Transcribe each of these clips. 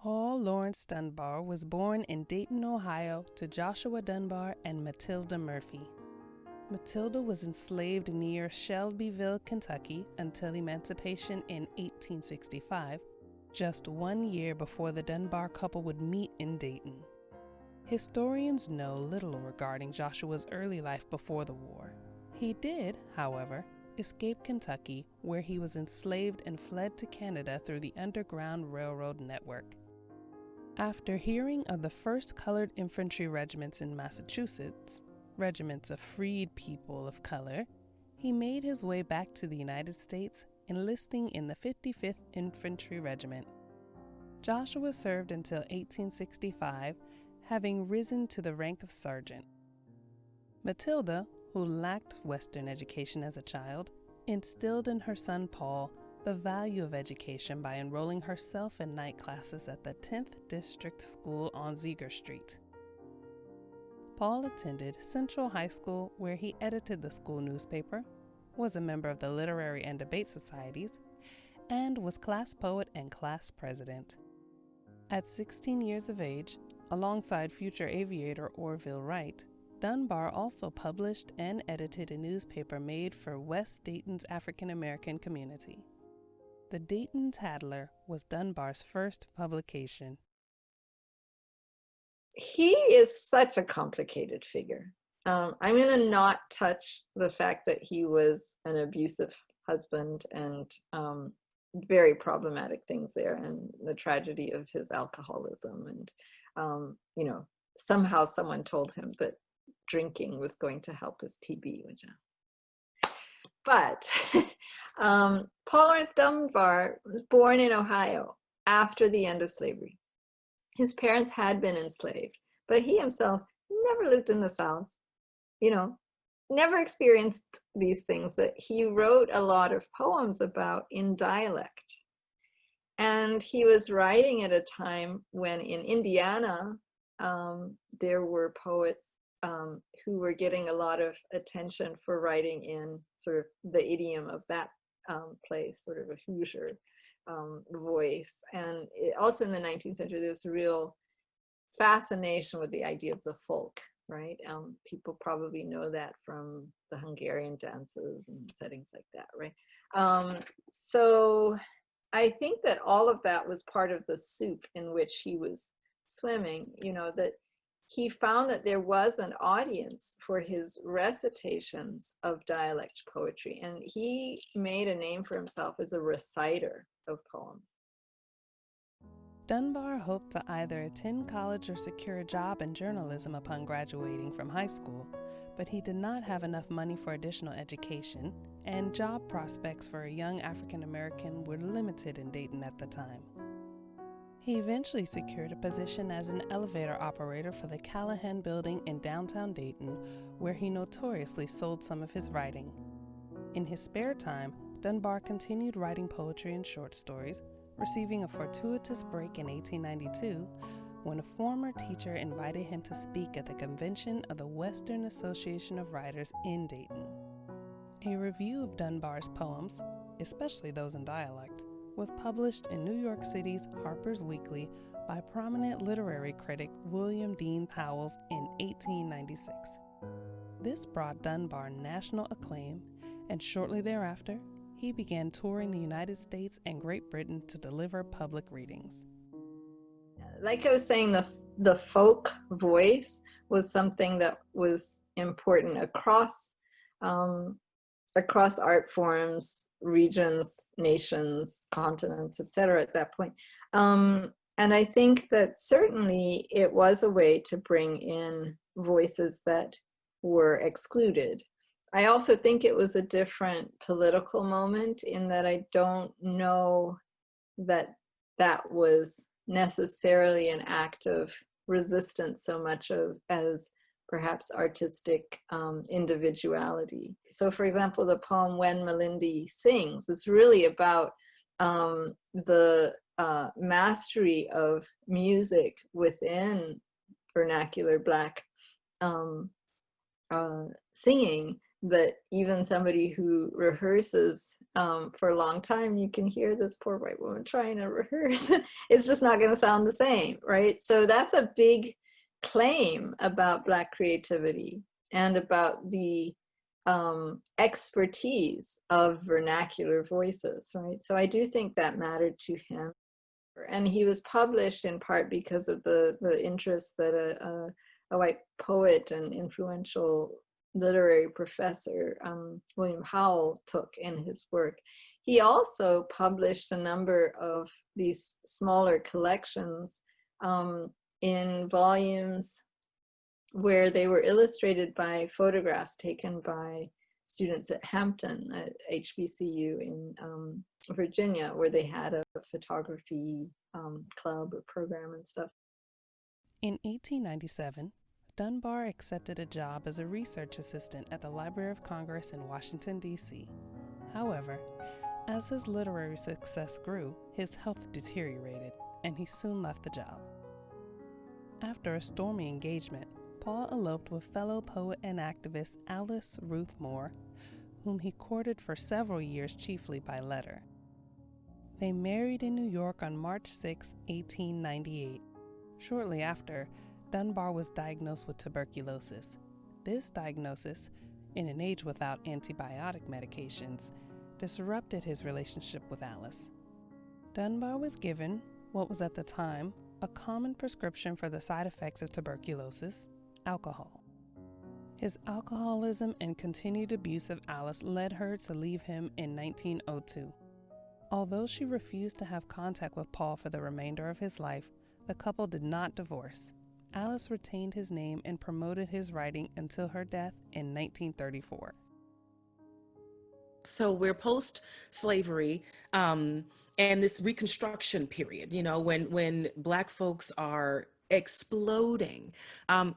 Paul Laurence Dunbar was born in Dayton, Ohio, to Joshua Dunbar and Matilda Murphy. Matilda was enslaved near Shelbyville, Kentucky, until emancipation in 1865, just 1 year before the Dunbar couple would meet in Dayton. Historians know little regarding Joshua's early life before the war. He did, however, escape Kentucky, where he was enslaved and fled to Canada through the Underground Railroad network. After hearing of the first colored infantry regiments in Massachusetts, regiments of freed people of color, he made his way back to the United States, enlisting in the 55th Infantry Regiment. Joshua served until 1865, having risen to the rank of sergeant. Matilda, who lacked Western education as a child, instilled in her son Paul the value of education by enrolling herself in night classes at the 10th District School on Zeger Street. Paul attended Central High School, where he edited the school newspaper, was a member of the literary and debate societies, and was class poet and class president. At 16 years of age, alongside future aviator Orville Wright, Dunbar also published and edited a newspaper made for West Dayton's African American community. The Dayton Tattler was Dunbar's first publication. He is such a complicated figure. I'm going to not touch the fact that he was an abusive husband and very problematic things there, and the tragedy of his alcoholism. And, somehow someone told him that drinking was going to help his TB. But Paul Laurence Dunbar was born in Ohio after the end of slavery. His parents had been enslaved, but he himself never lived in the South, never experienced these things that he wrote a lot of poems about in dialect. And he was writing at a time when in Indiana, there were poets who were getting a lot of attention for writing in sort of the idiom of that place, sort of a Hoosier voice. And also in the 19th century, there was a real fascination with the idea of the folk, right? People probably know that from the Hungarian dances and settings like that, right? So I think that all of that was part of the soup in which he was swimming, that he found that there was an audience for his recitations of dialect poetry, and he made a name for himself as a reciter of poems. Dunbar hoped to either attend college or secure a job in journalism upon graduating from high school, but he did not have enough money for additional education, and job prospects for a young African American were limited in Dayton at the time. He eventually secured a position as an elevator operator for the Callahan Building in downtown Dayton, where he notoriously sold some of his writing. In his spare time, Dunbar continued writing poetry and short stories, receiving a fortuitous break in 1892 when a former teacher invited him to speak at the convention of the Western Association of Writers in Dayton. A review of Dunbar's poems, especially those in dialect, was published in New York City's Harper's Weekly by prominent literary critic William Dean Howells in 1896. This brought Dunbar national acclaim, and shortly thereafter, he began touring the United States and Great Britain to deliver public readings. Like I was saying, the folk voice was something that was important across art forms, regions, nations, continents, etc. at that point. And I think that certainly it was a way to bring in voices that were excluded. I also think it was a different political moment in that I don't know that that was necessarily an act of resistance so much as perhaps artistic individuality. So for example, the poem When Malindy Sings is really about the mastery of music within vernacular Black singing that even somebody who rehearses for a long time, you can hear this poor white woman trying to rehearse. It's just not going to sound the same, right? So that's a big claim about Black creativity and about the expertise of vernacular voices, right? So I do think that mattered to him. And he was published in part because of the interest that a white poet and influential literary professor, William Howell, took in his work. He also published a number of these smaller collections in volumes where they were illustrated by photographs taken by students at Hampton, at HBCU in Virginia, where they had a photography club or program and stuff. In 1897, Dunbar accepted a job as a research assistant at the Library of Congress in Washington, D.C. However, as his literary success grew, his health deteriorated, and he soon left the job. After a stormy engagement, Paul eloped with fellow poet and activist Alice Ruth Moore, whom he courted for several years chiefly by letter. They married in New York on March 6, 1898. Shortly after, Dunbar was diagnosed with tuberculosis. This diagnosis, in an age without antibiotic medications, disrupted his relationship with Alice. Dunbar was given what was at the time a common prescription for the side effects of tuberculosis: alcohol. His alcoholism and continued abuse of Alice led her to leave him in 1902. Although she refused to have contact with Paul for the remainder of his life, the couple did not divorce. Alice retained his name and promoted his writing until her death in 1934. So we're post-slavery, and this Reconstruction period, you know, when Black folks are exploding.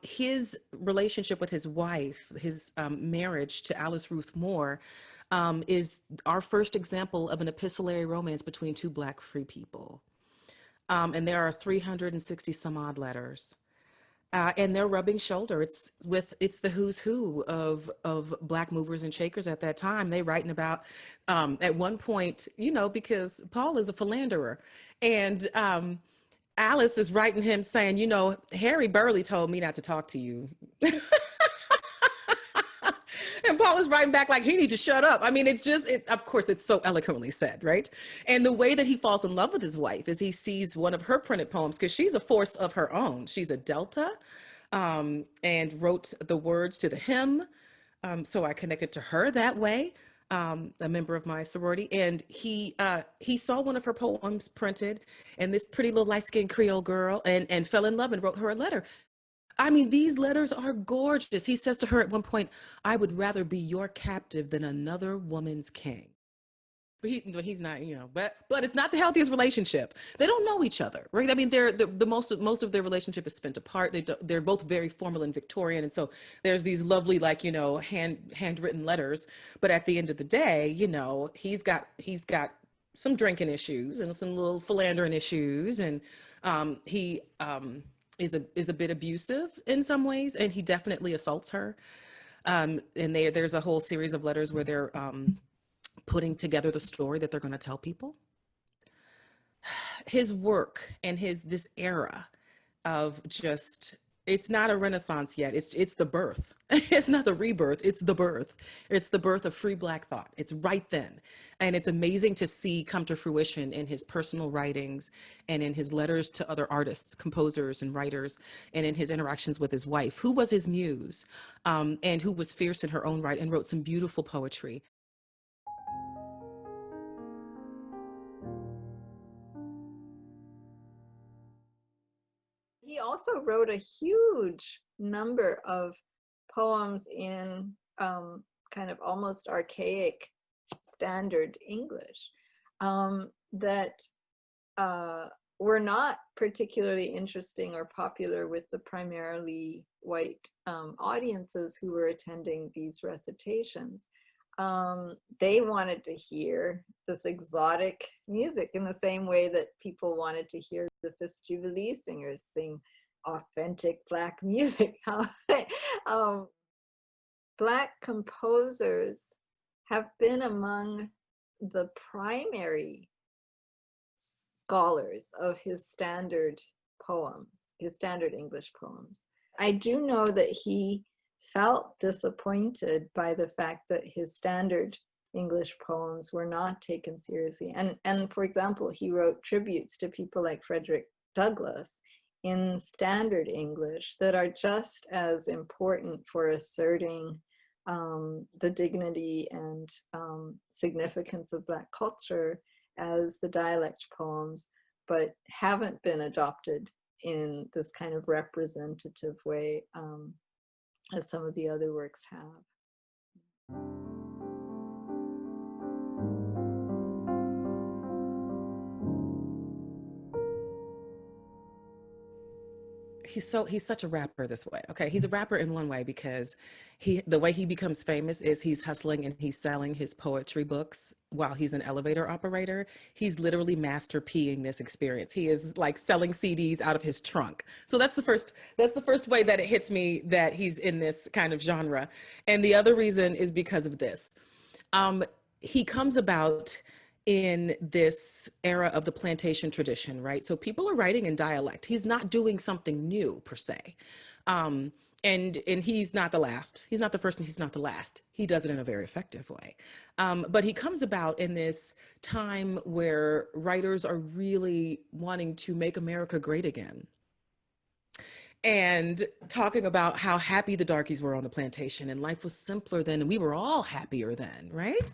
His relationship with his wife, his marriage to Alice Ruth Moore, is our first example of an epistolary romance between two Black free people. And there are 360 some odd letters. And they're rubbing shoulder. It's the who's who of Black movers and shakers at that time. They writing about, at one point, you know, because Paul is a philanderer, and Alice is writing him saying, you know, Harry Burley told me not to talk to you. And Paul is writing back like, he needs to shut up. I mean, of course, it's so eloquently said, right? And the way that he falls in love with his wife is he sees one of her printed poems, because she's a force of her own. She's a Delta, and wrote the words to the hymn. So I connected to her that way, a member of my sorority. And he saw one of her poems printed, and this pretty little light-skinned Creole girl, and fell in love and wrote her a letter. I mean, these letters are gorgeous. He says to her at one point, I would rather be your captive than another woman's king. But he's not, you know, but it's not the healthiest relationship. They don't know each other, right? I mean, the most of their relationship is spent apart. They're both very formal and Victorian. And so there's these lovely, like, you know, handwritten letters. But at the end of the day, you know, he's got some drinking issues and some little philandering issues. And he is a bit abusive in some ways, and he definitely assaults her. And there's a whole series of letters where they're putting together the story that they're going to tell people. His work and this era of just, it's not a renaissance yet. It's the birth. It's not the rebirth. It's the birth. It's the birth of free Black thought. It's right then. And it's amazing to see come to fruition in his personal writings and in his letters to other artists, composers, and writers, and in his interactions with his wife, who was his muse, and who was fierce in her own right and wrote some beautiful poetry. He also wrote a huge number of poems in kind of almost archaic standard English that were not particularly interesting or popular with the primarily white audiences who were attending these recitations. They wanted to hear this exotic music in the same way that people wanted to hear the Fisk Jubilee singers sing authentic Black music. Black composers have been among the primary scholars of his standard poems, his standard English poems. I do know that he felt disappointed by the fact that his standard English poems were not taken seriously. And for example, he wrote tributes to people like Frederick Douglass in standard English that are just as important for asserting the dignity and significance of Black culture as the dialect poems, but haven't been adopted in this kind of representative way as some of the other works have. He's such a rapper this way. Okay, he's a rapper in one way because the way he becomes famous is he's hustling and he's selling his poetry books while he's an elevator operator. He's literally master P'ing this experience. He is like selling CDs out of his trunk. So that's the first way that it hits me that he's in this kind of genre. And the other reason is because of this. He comes about in this era of the plantation tradition, right? So people are writing in dialect. He's not doing something new per se. And he's not the last. He's not the first and he's not the last. He does it in a very effective way. But he comes about in this time where writers are really wanting to make America great again. And talking about how happy the darkies were on the plantation and life was simpler then, and we were all happier then, right?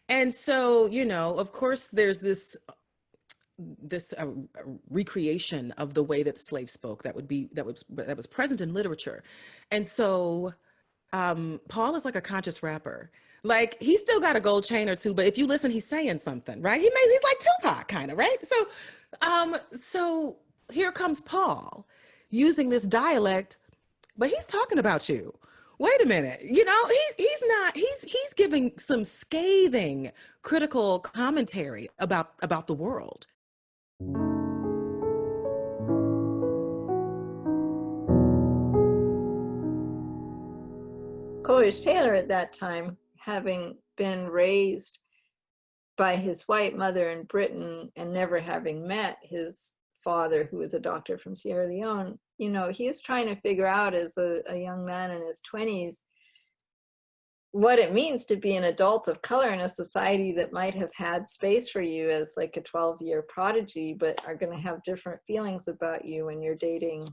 And so, you know, of course, there's this recreation of the way that slaves spoke that was present in literature. And so Paul is like a conscious rapper. Like he's still got a gold chain or two, but if you listen, he's saying something, right? He's like Tupac kind of, right? So here comes Paul using this dialect, but he's talking about you. Wait a minute, you know, he's giving some scathing critical commentary about the world. Coleridge Taylor at that time, having been raised by his white mother in Britain and never having met his father, who was a doctor from Sierra Leone, you know, he was trying to figure out as a young man in his 20s what it means to be an adult of color in a society that might have had space for you as like a 12-year prodigy, but are going to have different feelings about you when you're dating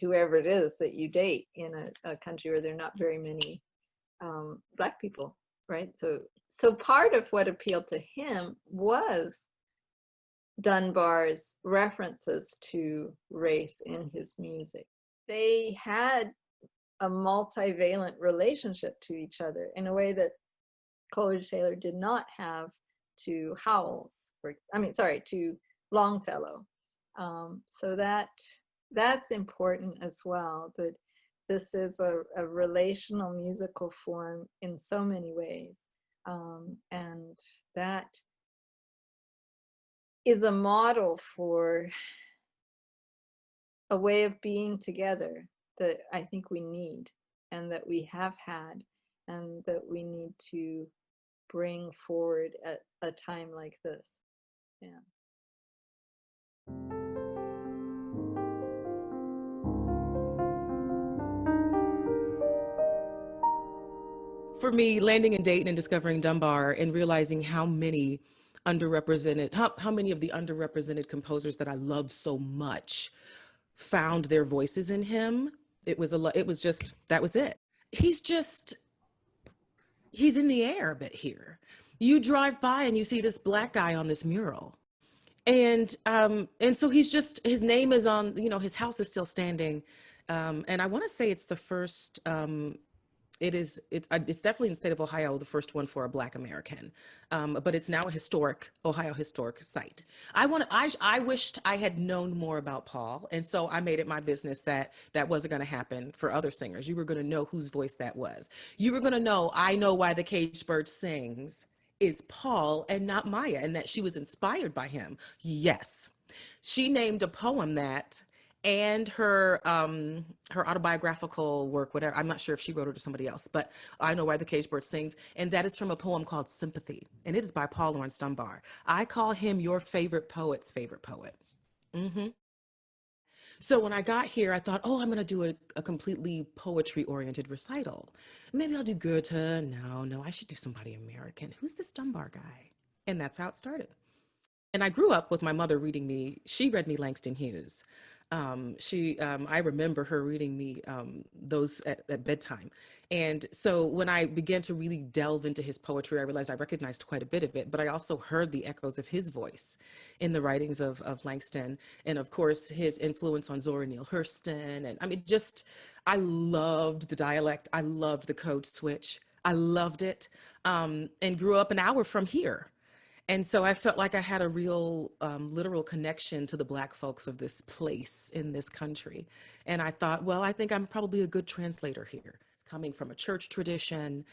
whoever it is that you date in a country where there are not very many Black people, right? So part of what appealed to him was Dunbar's references to race in his music. They had a multivalent relationship to each other in a way that Coleridge Taylor did not have to to Longfellow. So that's important as well, that this is a relational musical form in so many ways. And that is a model for a way of being together that I think we need and that we have had and that we need to bring forward at a time like this. Yeah. For me, landing in Dayton and discovering Dunbar and realizing how many how many of the underrepresented composers that I love so much found their voices in him. That was it. He's in the air a bit here. You drive by and you see this Black guy on this mural. And so his name is on, you know, his house is still standing. And I want to say it's the first, it's definitely in the state of Ohio, the first one for a Black American, but it's now a Ohio historic site. I wished I had known more about Paul, and so I made it my business that wasn't going to happen for other singers. You were going to know whose voice that was. You were going to know, I know why the caged bird sings is Paul and not Maya, and that she was inspired by him. Yes, she named a poem that. and her autobiographical work, whatever. I'm not sure if she wrote it or somebody else, but I Know Why the Caged Bird Sings. And that is from a poem called Sympathy. And it is by Paul Laurence Dunbar. I call him your favorite poet's favorite poet. Mm-hmm. So when I got here, I thought, oh, I'm going to do a completely poetry-oriented recital. Maybe I'll do Goethe. No, I should do somebody American. Who's this Dunbar guy? And that's how it started. And I grew up with my mother reading me. She read me Langston Hughes. I remember her reading me those at bedtime. And so when I began to really delve into his poetry, I realized I recognized quite a bit of it, but I also heard the echoes of his voice in the writings of Langston. And of course, his influence on Zora Neale Hurston. And I mean, I loved the dialect. I loved the code switch. I loved it, and grew up an hour from here. And so I felt like I had a real literal connection to the Black folks of this place in this country. And I thought, well, I think I'm probably a good translator here. Coming from a church tradition,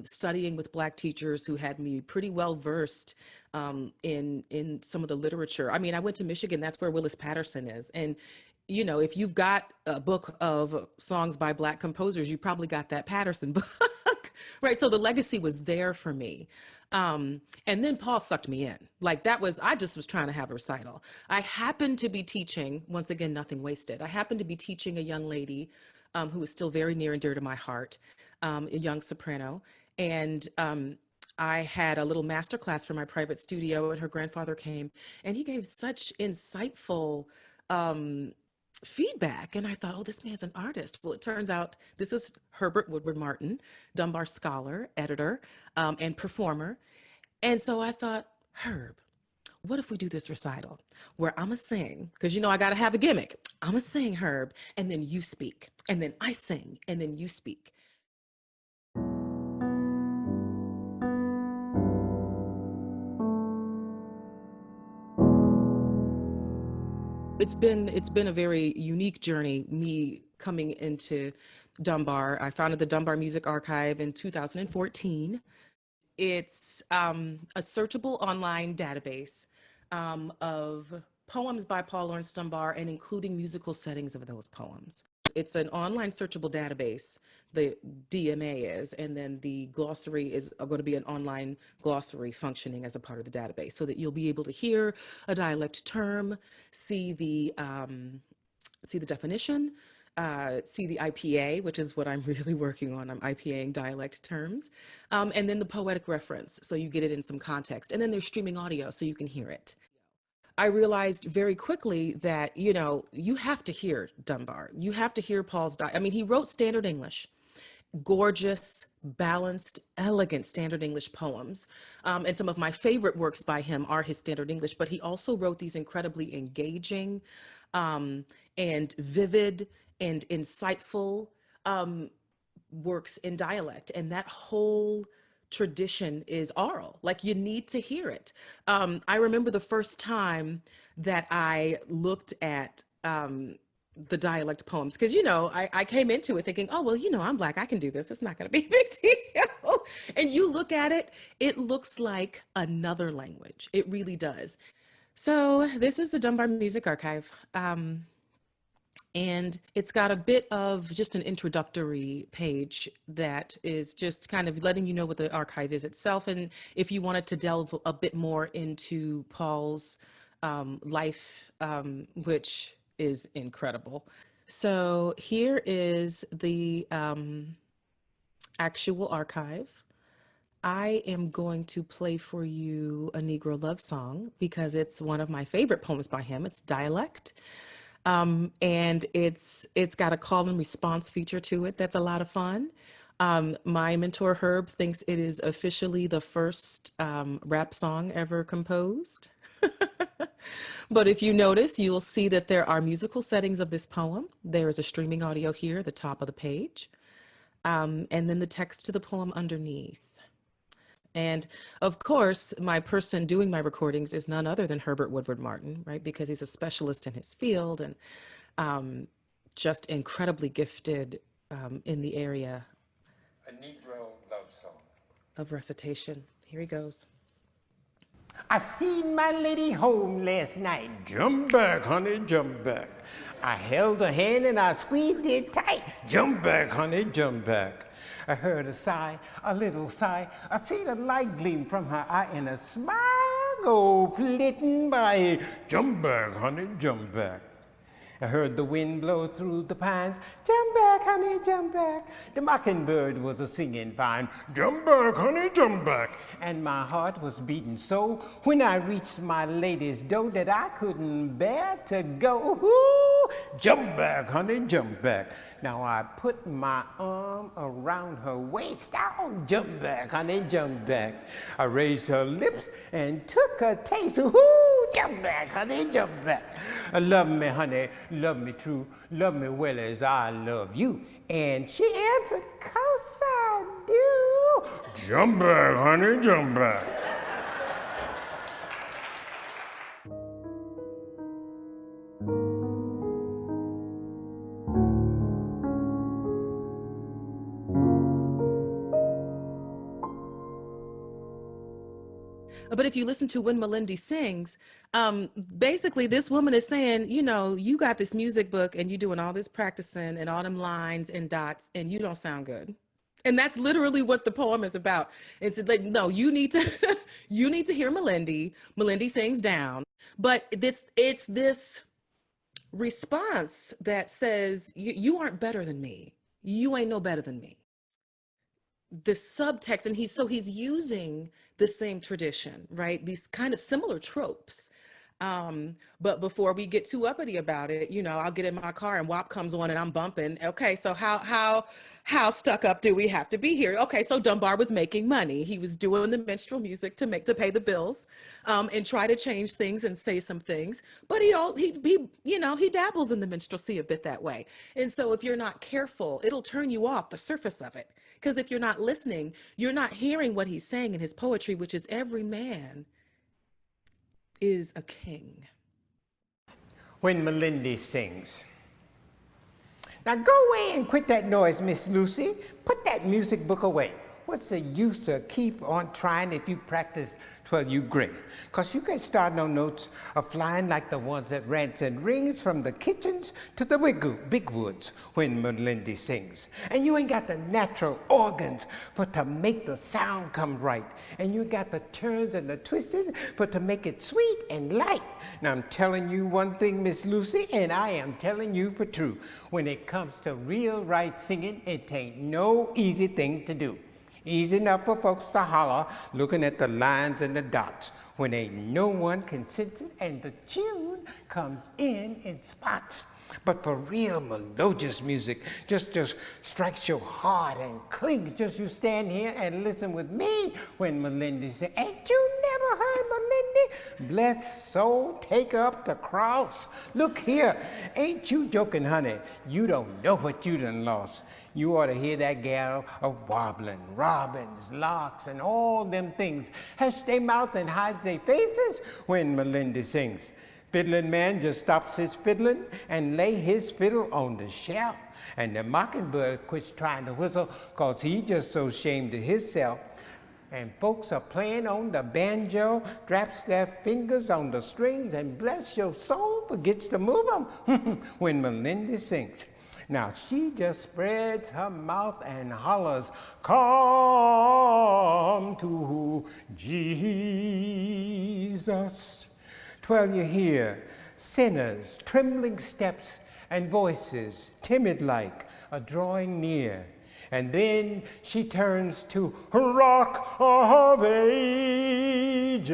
studying with Black teachers who had me pretty well versed in some of the literature. I mean, I went to Michigan, that's where Willis Patterson is. And you know, if you've got a book of songs by Black composers, you probably got that Patterson book, right? So the legacy was there for me. And then Paul sucked me in. Like I just was trying to have a recital. I happened to be teaching, once again, nothing wasted. I happened to be teaching a young lady who is still very near and dear to my heart, a young soprano. And I had a little master class for my private studio, and her grandfather came, and he gave such insightful feedback. And I thought, oh, this man's an artist. Well, it turns out this was Herbert Woodward Martin, Dunbar scholar, editor, and performer. And so I thought, Herb, what if we do this recital where I'm going to sing, because, you know, I got to have a gimmick. I'm going to sing, Herb, and then you speak. And then I sing, and then you speak. It's been a very unique journey, me coming into Dunbar. I founded the Dunbar Music Archive in 2014. It's a searchable online database of poems by Paul Laurence Dunbar and including musical settings of those poems. It's an online searchable database, the DMA is, and then the glossary is going to be an online glossary functioning as a part of the database, so that you'll be able to hear a dialect term, see the definition, see the IPA, which is what I'm really working on. I'm IPAing dialect terms, and then the poetic reference, so you get it in some context. And then there's streaming audio, so you can hear it. I realized very quickly that, you know, you have to hear Dunbar. You have to hear Paul's I mean, he wrote standard English, gorgeous, balanced, elegant standard English poems. And some of my favorite works by him are his standard English, but he also wrote these incredibly engaging and vivid and insightful works in dialect. And that whole tradition is aural. Like, you need to hear it. I remember the first time that I looked at the dialect poems, because, you know, I came into it thinking, oh, well, you know, I'm Black, I can do this. It's not going to be a big deal. And you look at it, it looks like another language. It really does. So this is the Dunbar Music Archive. And it's got a bit of just an introductory page that is just kind of letting you know what the archive is itself. And if you wanted to delve a bit more into Paul's life, which is incredible. So here is the actual archive. I am going to play for you a Negro love song because it's one of my favorite poems by him. It's Dialect. And it's got a call and response feature to it that's a lot of fun. My mentor Herb thinks it is officially the first rap song ever composed. But if you notice, you will see that there are musical settings of this poem. There is a streaming audio here at the top of the page, and then the text to the poem underneath. And of course, my person doing my recordings is none other than Herbert Woodward Martin, right? Because he's a specialist in his field and just incredibly gifted in the area. A Negro love song. Of recitation. Here he goes. I seen my lady home last night. Jump back, honey, jump back. I held her hand and I squeezed it tight. Jump back, honey, jump back. I heard a sigh, a little sigh. I seen a light gleam from her eye and a smile go flitting by. Jump back, honey, jump back. I heard the wind blow through the pines. Jump back, honey, jump back. The mockingbird was a singing fine. Jump back, honey, jump back. And my heart was beating so when I reached my lady's door that I couldn't bear to go. Ooh, jump back, honey, jump back. Now I put my arm around her waist. Oh, jump back, honey, jump back. I raised her lips and took a taste. Ooh, jump back, honey, jump back. Love me, honey, love me true, love me well as I love you. And she answered, 'cause I do. Jump back, honey, jump back. But if you listen to when Malindy sings, basically this woman is saying, you know, you got this music book and you doing all this practicing and all them lines and dots and you don't sound good. And that's literally what the poem is about. It's like, no, you need to, you need to hear Malindy. Malindy sings down, but it's this response that says, you aren't better than me. You ain't no better than me. The subtext, and he's using the same tradition, right? These kind of similar tropes. But before we get too uppity about it, you know, I'll get in my car and WAP comes on and I'm bumping. Okay, so how stuck up do we have to be here? Okay, so Dunbar was making money. He was doing the minstrel music to pay the bills, and try to change things and say some things. But he dabbles in the minstrelsy a bit that way. And so if you're not careful, it'll turn you off the surface of it. Because if you're not listening, you're not hearing what he's saying in his poetry, which is every man is a king. When Malindy sings. Now go away and quit that noise, Miss Lucy. Put that music book away. What's the use to keep on trying if you practice till you gray? Because you can start no notes of flying like the ones that rants and rings from the kitchens to the big woods when Malindy sings. And you ain't got the natural organs for to make the sound come right. And you got the turns and the twists for to make it sweet and light. Now I'm telling you one thing, Miss Lucy, and I am telling you for true. When it comes to real right singing, it ain't no easy thing to do. Easy enough for folks to holler looking at the lines and the dots when ain't no one can sense it and the tune comes in spots. But for real melodious music, just strikes your heart and clings. Just you stand here and listen with me when Malindy says, ain't you never heard Malindy? Blessed soul, take up the cross. Look here, ain't you joking, honey? You don't know what you done lost. You ought to hear that gal a-wobbling, robins, larks, and all them things. Hush their mouth and hides their faces when Malindy sings. Fiddling man just stops his fiddling and lay his fiddle on the shelf. And the mockingbird quits trying to whistle cause he just so ashamed of himself. And folks are playing on the banjo, draps their fingers on the strings, and bless your soul, forgets to move them when Malindy sings. Now she just spreads her mouth and hollers, come to Jesus. Twirl you hear sinners, trembling steps and voices, timid like, a drawing near. And then she turns to Rock of Ages.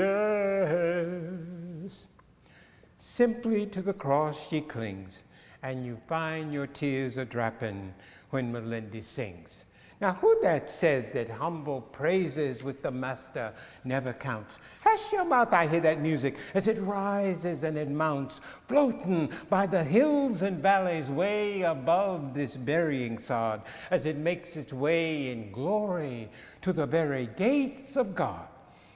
Simply to the cross she clings, and you find your tears are dropping when Malindy sings. Now who that says that humble praises with the master never counts? Hush your mouth, I hear that music as it rises and it mounts, floating by the hills and valleys way above this burying sod, as it makes its way in glory to the very gates of God.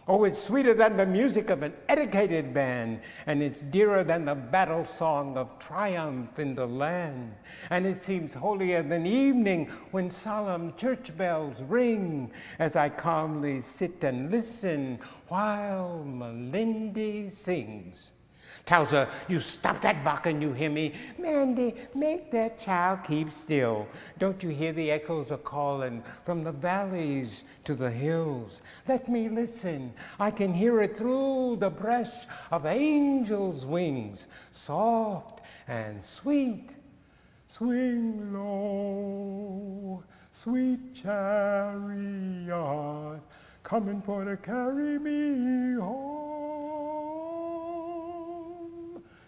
Oh, it's sweeter than the music of an educated band, and it's dearer than the battle song of triumph in the land. And it seems holier than evening when solemn church bells ring, as I calmly sit and listen while Malindy sings. Towser, you stop that barking, you hear me? Mandy, make that child keep still. Don't you hear the echoes are calling from the valleys to the hills? Let me listen. I can hear it through the brush of angels' wings, soft and sweet. Swing low, sweet chariot, coming for to carry me home.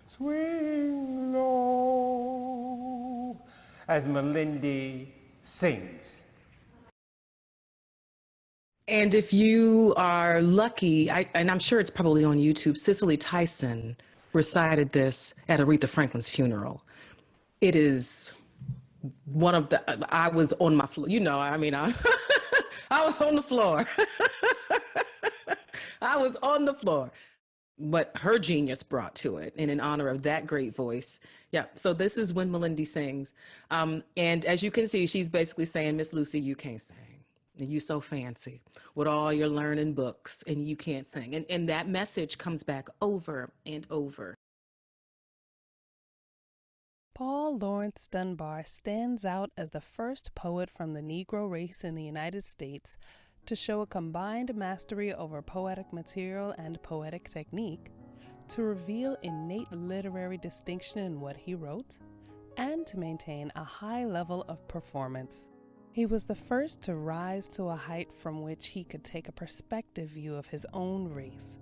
Swing low, as Malindy sings. And if you are lucky, and I'm sure it's probably on YouTube, Cicely Tyson recited this at Aretha Franklin's funeral. It is one of the, I was on my floor, I was on the floor. I was on the floor. What her genius brought to it, and in honor of that great voice. Yeah, so this is When Malindy Sings. And as you can see, she's basically saying, Miss Lucy, you can't sing. And you so fancy with all your learning books, and you can't sing. And that message comes back over and over. Paul Laurence Dunbar stands out as the first poet from the Negro race in the United States to show a combined mastery over poetic material and poetic technique, to reveal innate literary distinction in what he wrote, and to maintain a high level of performance. He was the first to rise to a height from which he could take a perspective view of his own race.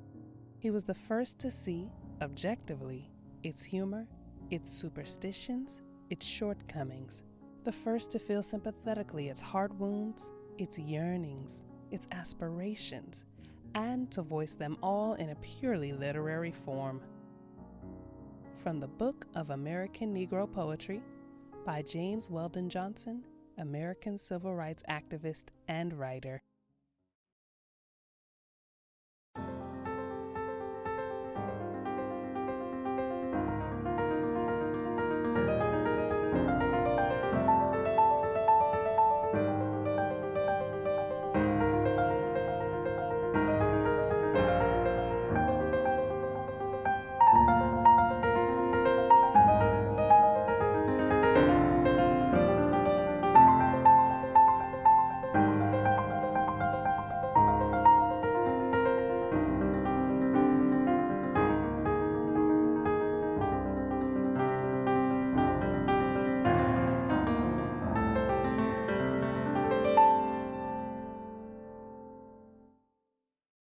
He was the first to see, objectively, its humor, its superstitions, its shortcomings. The first to feel sympathetically its heart wounds, its yearnings, its aspirations, and to voice them all in a purely literary form. From the Book of American Negro Poetry by James Weldon Johnson, American civil rights activist and writer.